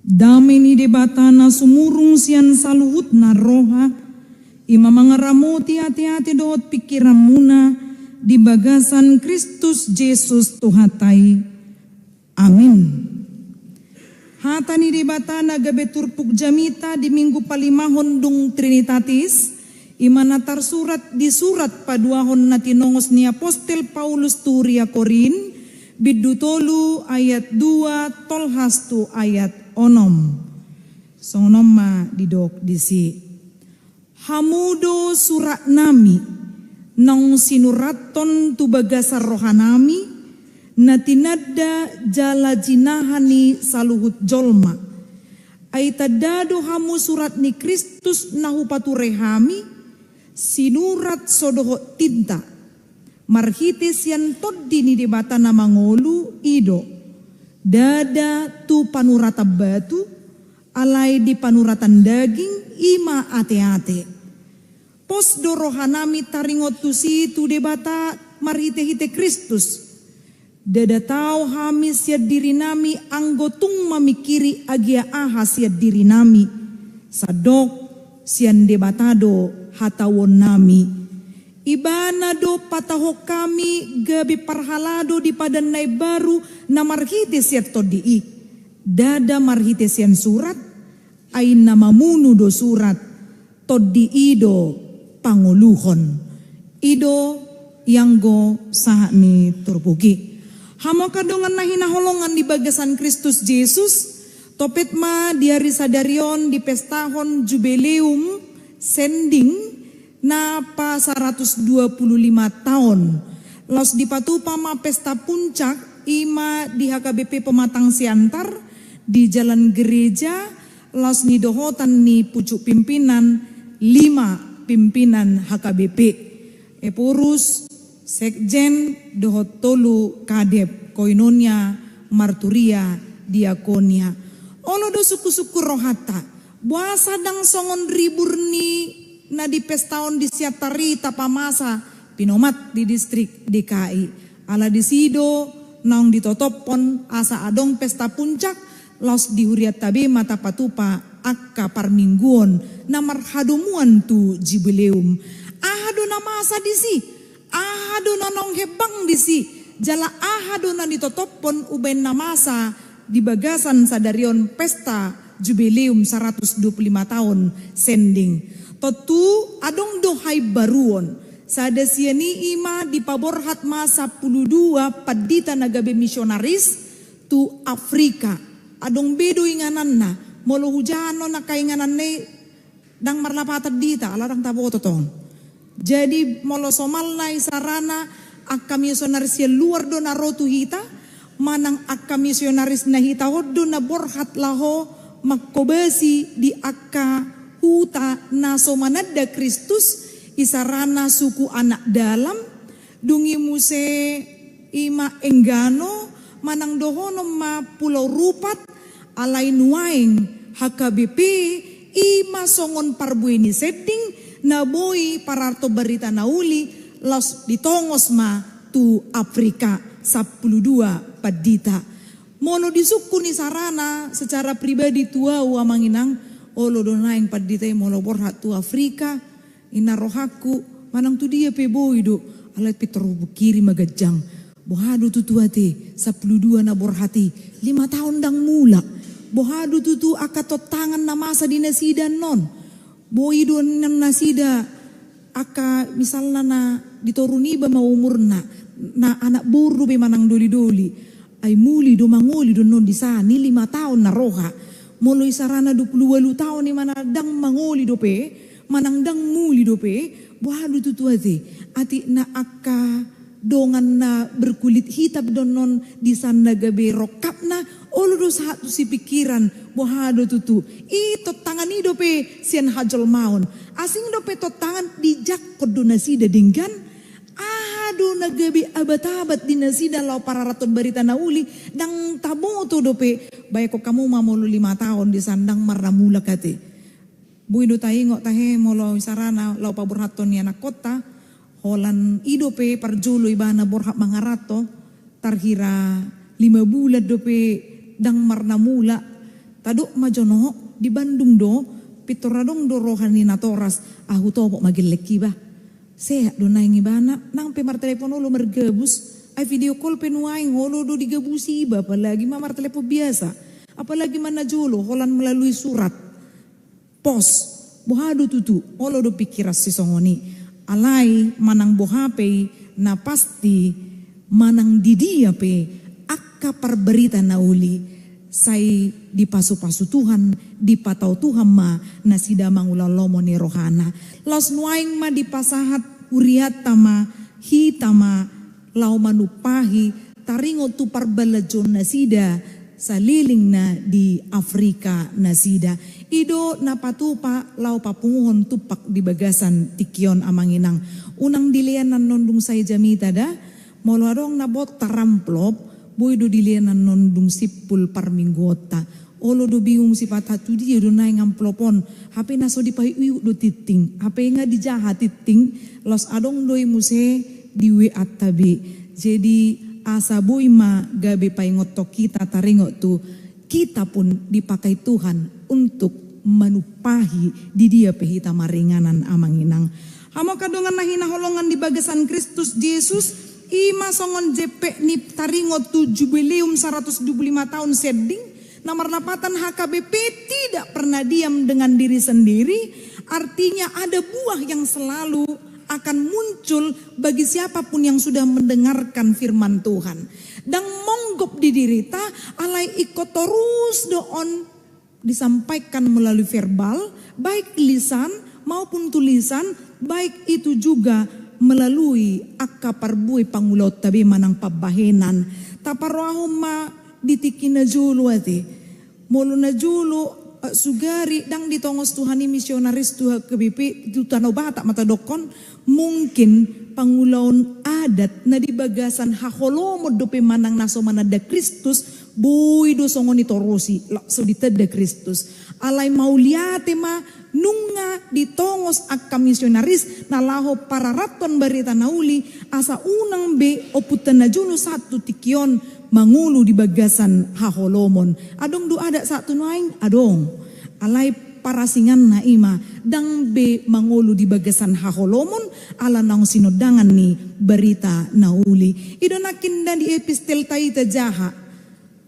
Dami ni debatana sumurung sian saluhut na roha. Ima mangaramuti hati-hati doot pikiran muna di bagasan Kristus Yesus Tuhatai. Amin. Hata ni debatana gabe turpuk jamita di minggu palimahon dung Trinitatis. Imana tarsurat di surat paduahon na tinongos ni Apostel Paulus turia Korin. Bidutolu ayat 2 tolhastu ayat onom. Sonom ma didok disi. Hamudo surat nami nang sinuraton tu bagasar rohanami na tinadda jala jinahani saluhut jolma. Aitadado hamu surat ni Kristus nahupatu rehami sinurat sodoho tinta. Marhitis yan toddi ni debata na mangolu ido. Dada tu panurata batu alay di panuratan daging ima ate-ate. Pos dorohanami taringot tu si tu debata marhite-hite Kristus. Dada tau hami siad diri nami anggotung mamikiri agia aha siad diri nami. Sadok sian debatado hatawon nami. Ibana do patahok kami gabi parhalado di padanay baru na marhite siat todii. Dada marhite sian surat ay namamuno do surat todii do panguluhon. Ido yanggo sahani turpugi. Hamo kadongan na hinaholongan di bagasan Kristus Yesus. Topet ma diari sadarion di pestahon jubileum sending na pa 125 tahun. Los dipatupa ma pesta puncak ima di HKBP Pematang Siantar di Jalan Gereja. Los ni dohotan ni pucuk pimpinan 5 pimpinan HKBP. Epurus Sekjen dohot tolu kadep koinonia marturia diakonia. Olo do suku-suku rohata. Buah sadang songon ribur ni na di pestaon di siatari tapamasa pinomat di distrik DKI. Ala di sido naong ditotopon asa adong pesta puncak los di huriat tabe mata patupa akka parmingguon na marhadumuan tu jubileum. Ahado na masa disi, ahado na nong hebang disi, jala ahado na ditotopon uben na masa di bagasan sadarion pesta jubileum 125 tahun sending. Totu adong dohai baruon. Sada siani ima di paborhat masa 12 padita nagabe misionaris tu Afrika. Adong bedo inganan na. Molo hujano na kainganan ne dang marlapatad dita alarang tabo totong. Jadi molo somal na isarana akka misionaris ya luar do na rotu hita. Manang akka misionaris na hita hoddo na borhat laho makkobasi di akka huta na somanada Kristus isarana suku anak dalam dungi muse ima enggano manang dohono ma pulau rupat alay nuaing HKBP ima songon parbueni setting na boy pararto barita nauli los ditongos ma tu Afrika 12 padita. Mono disuku ni sarana secara pribadi tua manginang olo donaing padita molo borhat tu Afrika ina rohaku manang tu dia pe boy do alat pitro bukiri magajang bohado tutuate 12 na borhati 5 tahun dang mula bohado tutu akatot tangan na masa di nasidan non boy do nang nasida aka misalna na ditoruni ba maumur na anak buru be manang doli-doli ay muli do mangoli do non di sani 5 tahun na roha molo isarana 28 tahun ni manadang mangoli do pe manangdang muli do pe bohado tutuate ati na aka dongan na berkulit hitam donon di sana gabe rokap na olo satu si pikiran bohado tutu ito tangan ido pe sian hajol maun asing do pe to tangan dijak kodonasi dadinggan ado na gabe abat-abat dinasida lau para raton barita nauli dang tabo to do pe baik ko kamu mamolo 5 tahun di sandang marramula kate buido taingo tahe molo sarana lau pa burhaton ni anak kota holan idope parjolo ibana borhak mangarato tarhira 5 bulan dope dang marna mula Taduk majono di Bandung do pitoradong do rohani na toras ahu topo magileki ba. Sehat do naing ibana nang pemar telepon lo mergabus. Ay video call penuaing holo do digabusi iba apalagi mamar telepon biasa. Apalagi mana jolo holan melalui surat pos bohado tutu holo do pikiras si songoni. Alai manang bohape na pasti manang didia pe akka parberita na uli say dipasu-pasu Tuhan dipatau Tuhan ma na sida mangulalomo ni rohana los nuaing ma dipasahat uriata ma hitama lau manupahi taringo tu parbalajon na sida sa liling na di Afrika na sida. Ido napatupa lau papunguhon tupak di bagasan tikyon amanginang. Unang dilian nan nondung say jamita da, moloadong nabot taramplop, boy do dilian nan nondung sipul parminggota. Olo do bingung si patatu dia do naing amplopon. Hape naso di pahiu do titing. Hape nga di jahat titing. Los adong doi muse diwe atabi. Jadi asa boy ma gabe paingot to kita taringot tu. Kita pun dipakai Tuhan untuk menupahi di dia pehita maringanan amanginang. Hamo kadongan nahina holongan di bagasan Kristus Yesus. Ima songon jepe ni taringot tu jubileum 125 tahun seding. Nomor napatan HKBP tidak pernah diam dengan diri sendiri. Artinya ada buah yang selalu akan muncul bagi siapapun yang sudah mendengarkan firman Tuhan. Dan monggop di dirita alai ikut terus doon disampaikan melalui verbal, baik lisan maupun tulisan, baik itu juga melalui akaparbui pangulot tabi manang pabahenan. Taparoahum ma ditikin na julu ati. Molo na julu sugari dang ditongos Tuhani misionaris Tuhan KBP itu tanau bata mata dokon mungkin pangulaon adat na di bagasan haholomo dope manang naso manada Kristus bui do songon itorosi lakso diteda Kristus alai mauliate ma nunga ditongos akka misionaris nalaho pararaton barita nauli asa unang be oputan na juno satu tikyon mangulu di bagasan haholomon. Adong do ada satu naing adong. Alai parasingan na ima dang be mangulu di bagasan haholomon ala nang sinodangan ni berita nauli. Ido nakin dan di epistel taita jaha.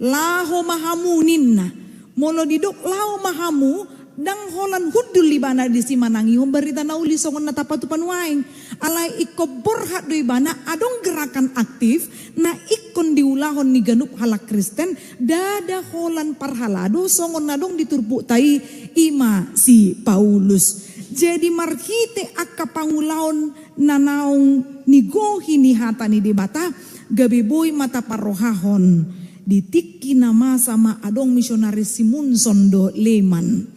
Laho mahamu ninna. Molo didok lao mahamu dang holan hudul libana di simanangi berita nauli songon natapatu panuaing. Alai iko borhat do ibana adong gerakan aktif na ikon diulahon ni ganup halak Kristen dada holan parhalado songon nadong diturpu tai ima si Paulus. Jadi marhite akka pangulahon nanaong nigohi ni hata ni debata gabeboy mata parohahon ditiki nama sama adong misionaris Simunson do Leman.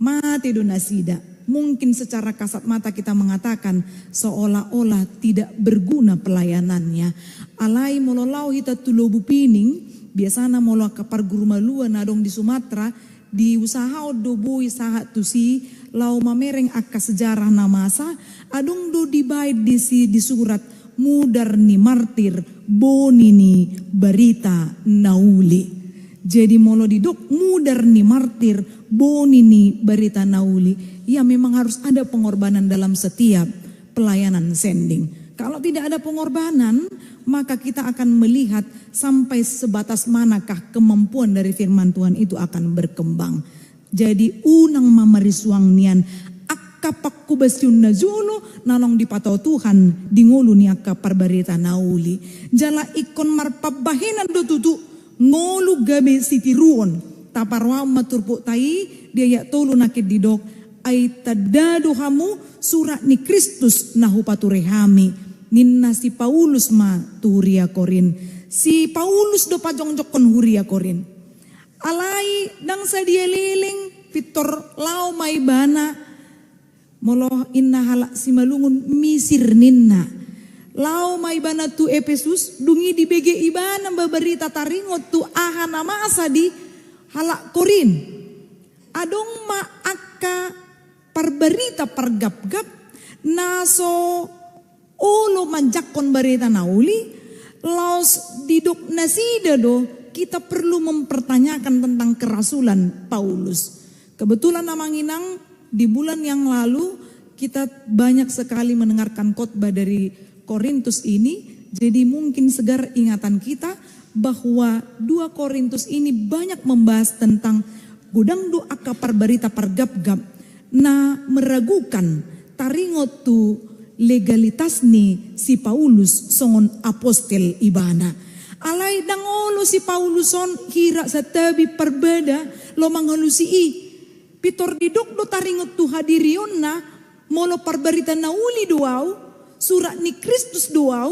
Mati do nasida. Mungkin secara kasat mata kita mengatakan seolah-olah tidak berguna pelayanannya. Alai mololau hita tulobu pining, biasana molo kapar guru malua nadong di Sumatera, di usaha odoboi sahat tusi, lau mamereng akka sejarah namasa, adong do dibaid di surat mudar ni martir, boni ni berita nauli. Jadi molo didok mudar ni martir, boni ni berita nauli. Ya memang harus ada pengorbanan dalam setiap pelayanan sending. Kalau tidak ada pengorbanan, maka kita akan melihat sampai sebatas manakah kemampuan dari firman Tuhan itu akan berkembang. Jadi unang mamarisuang nian akapak kubasyun na julo nanong dipatau Tuhan dingulu ni akapar berita nauli. Jala ikon marpabahinan do tutu ngolu gabe sitiruon taparwa maturpo tai dia ya tolu nakit didok ay tadado hamu surat ni Kristus nahupaturehami ninna si Paulus ma turia korin si Paulus do pajongjokon huria korin alai dang sa dia liling pitor lau mai bana moloh inna halak si malungun misir ninna lau mai bana tu Efesus dungi di BG ibana baberita taringot tu ahana masa di halak korin adong ma akka parberita pargap-gap naso olo manjakon berita nauli laos diduk nasida do kita perlu mempertanyakan tentang kerasulan Paulus. Kebetulan namanginang di bulan yang lalu kita banyak sekali mendengarkan khotbah dari Korintus ini. Jadi mungkin segar ingatan kita bahwa 2 Korintus ini banyak membahas tentang gudang doa kapar berita pargap-gap. Nah meragukan taringot tu legalitas ni si Paulus songon apostel ibana. Alay dangolo si Pauluson hira sa tabi perbeda lo manghalusi pitor diduk do taringot tu hadirion na molo parberita na uli doaw surat ni Kristus doaw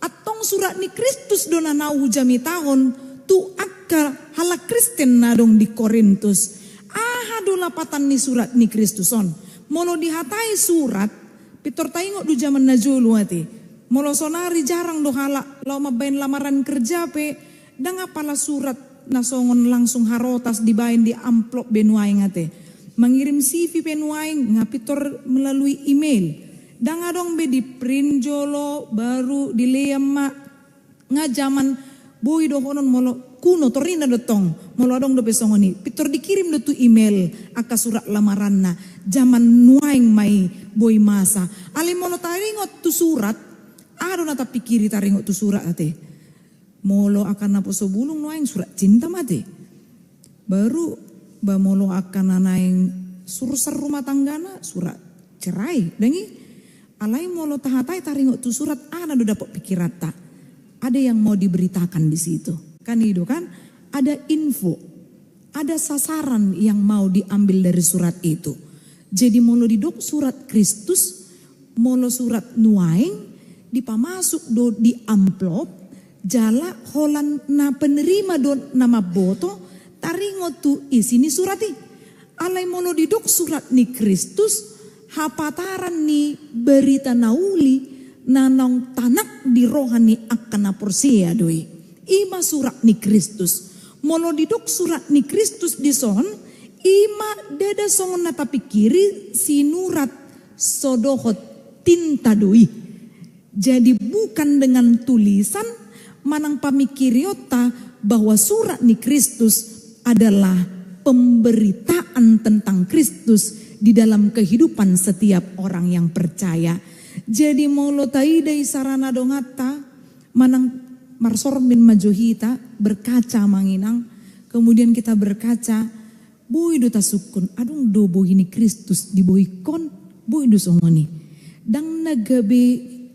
atong surat ni Kristus do na jami tahon tu akka hala Kristen na dong di Korintus. Do lapatan ni surat ni Kristuson. Molo dihatai surat pitor taingo du zaman na julu ati. Molo sonari jarang do hala lau mabain lamaran kerja pe dang apala surat na songon langsung harotas dibain di amplop benuaing ate. Mengirim CV benuaing ngapitor melalui email. Dang adong be di print jolo baru di leama ngajaman boy do honon molo kuno torina dotong molo adong do besongoni pitor dikirim do tu email aka surat lamaran na zaman nuaing mai boy masa ali molo taringot tu surat ado na tapikiri taringot tu surat ate molo akan napo sobulung nuaing surat cinta mate baru ba molo akan nanaing surser rumah tanggana surat cerai dengi alai molo tahatai taringot tu surat ana do dapat pikirata. Ada yang mau diberitakan di situ. Kan itu kan ada info. Ada sasaran yang mau diambil dari surat itu. Jadi molo didok surat Kristus, molo surat nuaing dipamasuk do di amplop jala holan na penerima do nama boto taringot tu isini surati. Alai molo didok surat ni Kristus hapataran ni berita nauli nanong tanak di rohani akan porsia doi. Ima surat ni Kristus. Molo didok surat ni Kristus di son. Ima dada songon nata pikiri sinurat sodohot tinta doi. Jadi bukan dengan tulisan manang pamikiriota bahwa surat ni Kristus adalah pemberitaan tentang Kristus di dalam kehidupan setiap orang yang percaya. Jadi molo taidai sarana dongata manang marsor min majohita berkaca manginang kemudian kita berkaca boy do tasukun adung do boy ini Kristus di boy kon boy do songoni dang nagabe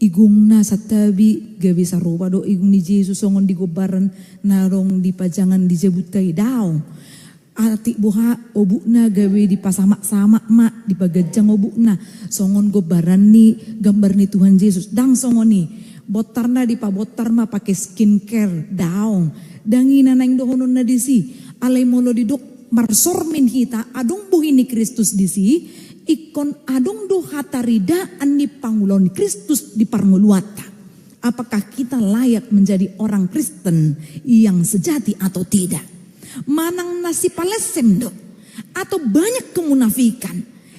igungna satabi gabe sarupa do igung ni Yesus songon di gobaran narong di pajangan di jebutai daw ati buha obukna gawe di pasamak-samak mak di pagajang obukna songon gobaran ni gambar ni Tuhan Yesus dang songon ni botarna di pabotar ma pakai skincare daong dangina naing dohonon na disi alai molo didok marsor min hita adong buhi ni Kristus disi ikon adong do hatarida ani pangulon Kristus di parmuluata. Apakah kita layak menjadi orang Kristen yang sejati atau tidak? Manang nasi palesem do atau banyak kemunafikan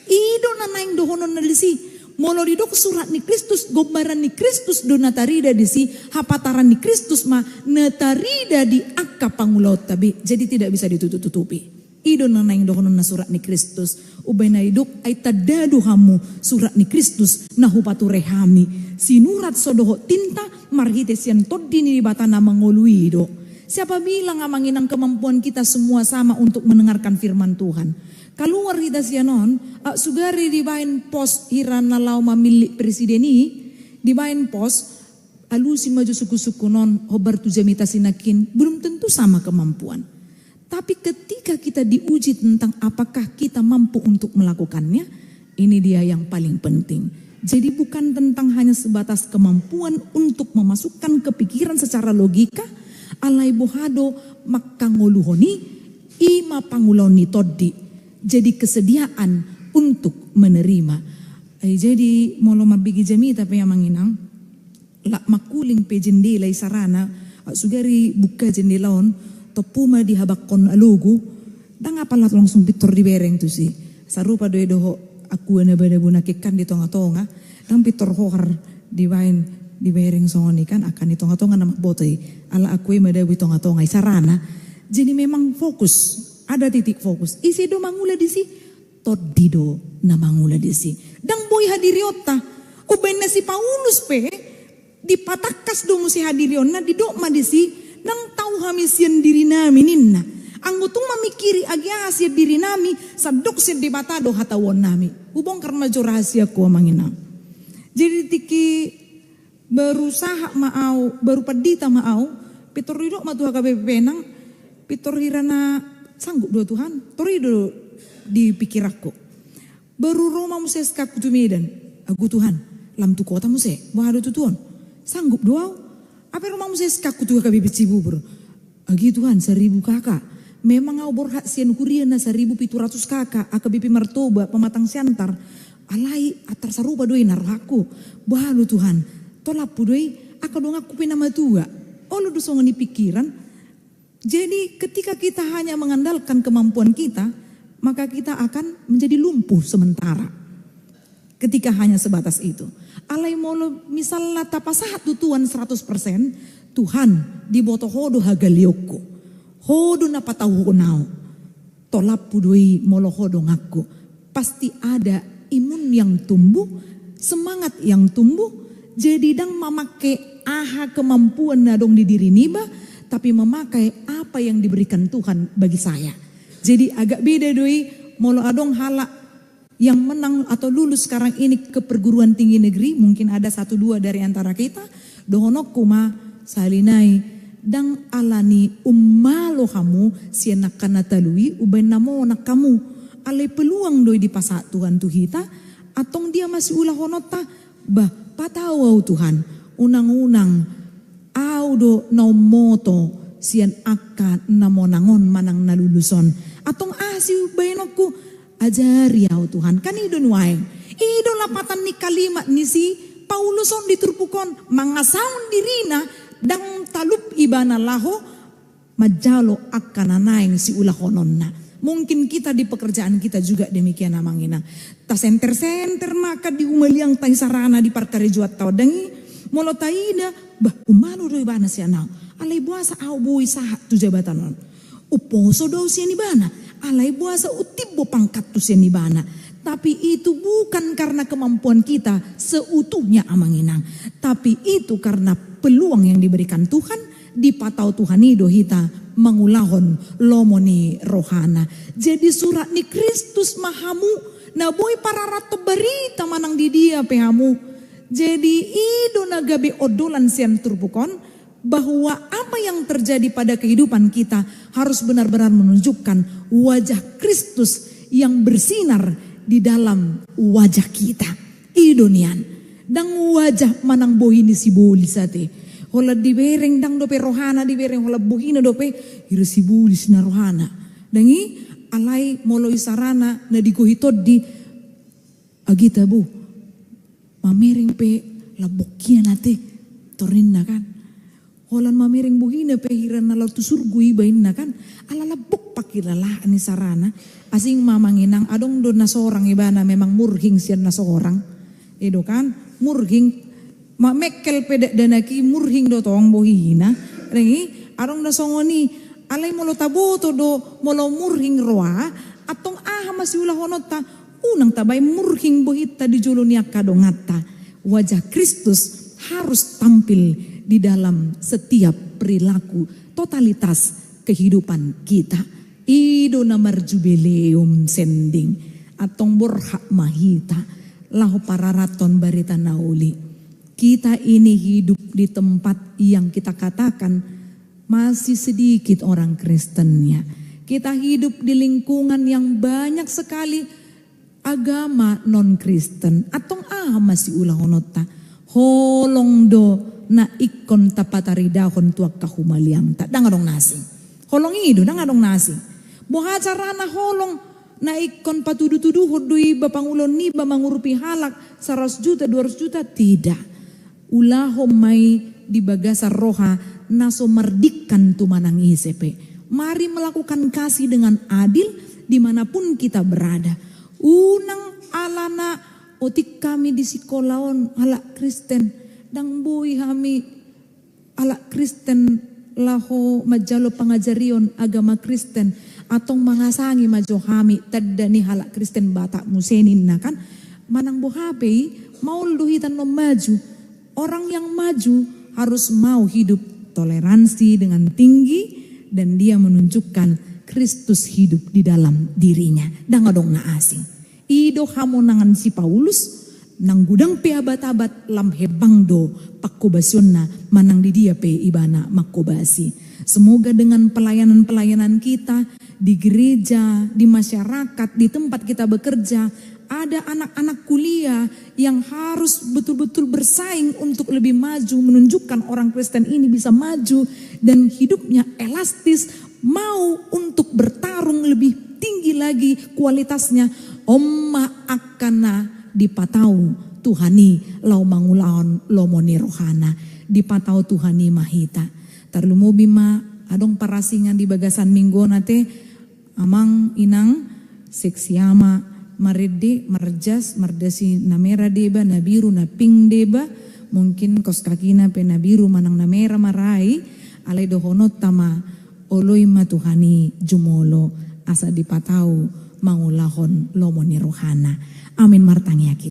ido nanaing dohonon nalisi molo didok surat ni Kristus gobaran ni Kristus do natarida disi hapataran ni Kristus ma natarida di akka pangulot tabi jadi tidak bisa ditutup-tutupi ido nanaing dohonon na surat ni Kristus ubay na idok ay tadado hamu surat ni Kristus na hupatu rehami sinurat sodoho tinta marhites yan toddi ni bata na mangului do. Siapa bilang amanginang kemampuan kita semua sama untuk mendengarkan firman Tuhan. Keluar kita sianon, sugari dibain pos hiran nalau milik presideni, dibain pos, alusi maju suku-suku non, hobar tu jamita sinakin, belum tentu sama kemampuan. Tapi ketika kita diuji tentang apakah kita mampu untuk melakukannya, ini dia yang paling penting. Jadi bukan tentang hanya sebatas kemampuan untuk memasukkan kepikiran secara logika, alai bohado makangoluhoni ima panguloni toddi jadi kesediaan untuk menerima. Jadi molo mabigi jami tapi yang manginang la makuling pe jendela sarana sugari buka jendelaon topuma dihabakon alugu dang apalat langsung pitor di bereng tu si sarupa doho aku na bada bunakikan di tonga-tonga dang pitor hohar di bain di bereng songoni kan akan itonga-tonga nama botoi ala akui madawi tonga-tonga sarana. Jadi memang fokus, ada titik fokus. Isi do mangula di si, todido na mangula di si. Dang boy hadiriota, ubain na si Paulus pe, dipatakas do mo si hadirion na di do ma di si, nang tahu hamisian diri namin inna. Ang utong mamikiri agi asia diri nami, sadok si debatado hatawon nami. Ubong karma jo rahasia ko manginang. Jadi tiki berusaha maau, baru padita maau, pitorido matuha KBP penang, pitorhirana sanggup doa Tuhan, torido dipikir aku. Baru Roma muses kaku tu Medan, aku Tuhan, lam tu kota muse, bahado tu Tuhan, sanggup doa. Apa Roma muses kaku tu KBP Cibubur, agi Tuhan 1000 kakak. Memang au borhak sian kurian na 1700 kakak, AKBP Martoba, pematang siantar, alai atar sarupa doi narohaku, bahado Tuhan, tolap doi, aka dong aku pinama tua, olo dosongan di pikiran. Jadi ketika kita hanya mengandalkan kemampuan kita, maka kita akan menjadi lumpuh sementara. Ketika hanya sebatas itu. Alai molo misalnya tapasahat tutuan 100%, Tuhan diboto hodo hagalioko. Hodo na patahu nao, tolap pudui molo hodo ngaku. Pasti ada imun yang tumbuh, semangat yang tumbuh. Jadi dang memakai aha kemampuan nadong di diri niba, tapi memakai apa yang diberikan Tuhan bagi saya. Jadi agak beda doi molo adong hala yang menang atau lulus sekarang ini ke perguruan tinggi negeri. Mungkin ada 1-2 dari antara kita. Dohonok kuma salinai. Dang alani ummalo kamu sianak kanatalui uben namo nak kamu alai peluang doi di pasak Tuhan tuhita atong dia masih ulah honota bah patawau Tuhan unang-unang audo naumoto sian akan namonangon manang naluluson atong asiu bayanokku ajari au Tuhan kan idon wae ido lapatan ni kalimat ni si Pauluson diturpukon mangasaun dirina dang talup ibana laho majalo akan nanaing si ulah hononna. Mungkin kita di pekerjaan kita juga demikian amangina. Ta senter maka di umaliang tay sarana di parkare juat tau dangi molo taida bah umalo do ibana si anau. Alai buasa au bui sahat tu jabatan non. Uposo do si ibana. Alai buasa utibbo pangkat tu si ibana. Tapi itu bukan karena kemampuan kita seutuhnya amanginang. Tapi itu karena peluang yang diberikan Tuhan, dipatau Tuhan ido hita mangulahon lomoni rohana. Jadi surat ni Kristus mahamu, naboy para rato berita manang di dia pehamu. Jadi ido nagabe odolan sian turbukon, bahwa apa yang terjadi pada kehidupan kita harus benar-benar menunjukkan wajah Kristus yang bersinar di dalam wajah kita. Idonian. Dang wajah manang bohini si boli sate. Hola di bereng dang dope rohana di bereng hola bohina dope hiru si boli sina rohana. Dangi alai moloi sarana na digohitod di agita bu. Mamereng pe labokia nate torinna kan. Holan mamereng bohina pe hiran na lautu surgu ibain na kan. Ala labok pakilala ni sarana. Asing mamanginang adong do na seorang ibana memang murhing sian na seorang. Edo kan murhing mamekel pedek danaki murhing do tong bohina rengi arong na songoni alai molo taboto do molo murhing roa atong aha masih ulah honota unang tabay murhing bohita di julunia kadongata. Wajah Kristus harus tampil di dalam setiap perilaku totalitas kehidupan kita. Ido namar jubileum sending atong borhak mahita lahu pararaton barita nauli. Kita ini hidup di tempat yang kita katakan masih sedikit orang Kristennya. Kita hidup di lingkungan yang banyak sekali agama non-Kristen. Atong masih ulah honota. Holong do na ikon tapataridahon tuak kahumaliang ta. Dangadong nasi. Holong ido, dangadong nasi. Boha carana holong na ikon patudu-tudu hodui bapangulon ni bamangurupi halak 100 juta 200 juta tidak. Ulahom mai di bagasa roha naso merdikan tumanang isepe. Mari melakukan kasih dengan adil dimanapun kita berada. Unang alana otik kami di sikolaon halak Kristen. dang bui hami ala Kristen laho majalo pangajarion agama Kristen atong mangasangi majo hami tadda ni hala Kristen bata musenin na kan manang bohape mau luhitan no maju. Orang yang maju harus mau hidup toleransi dengan tinggi dan dia menunjukkan Kristus hidup di dalam dirinya. Dan ngadong na asing. Ido hamonangan si Paulus nang gudang pe abat-abat lam hebang do pakubasyon na manang di dia pe ibana makubasi. Semoga dengan pelayanan-pelayanan kita di gereja, di masyarakat, di tempat kita bekerja, ada anak-anak kuliah yang harus betul-betul bersaing untuk lebih maju, menunjukkan orang Kristen ini bisa maju dan hidupnya elastis, mau untuk bertarung lebih tinggi lagi kualitasnya. Omma akana dipatau Tuhani lau mangulaon lomoni rohana, dipatau Tuhani mahita. Tarlumo bima adong parasingan di bagasan minggu nate amang inang seksiama marede marjas mardasi namera deba nabiru na ping deba mungkin kos kakina pe nabiru manang namera marai alai dohonot tama oloi matuhani jumolo asa dipatau mangulahon lomoni rohana. Amin martangyaki.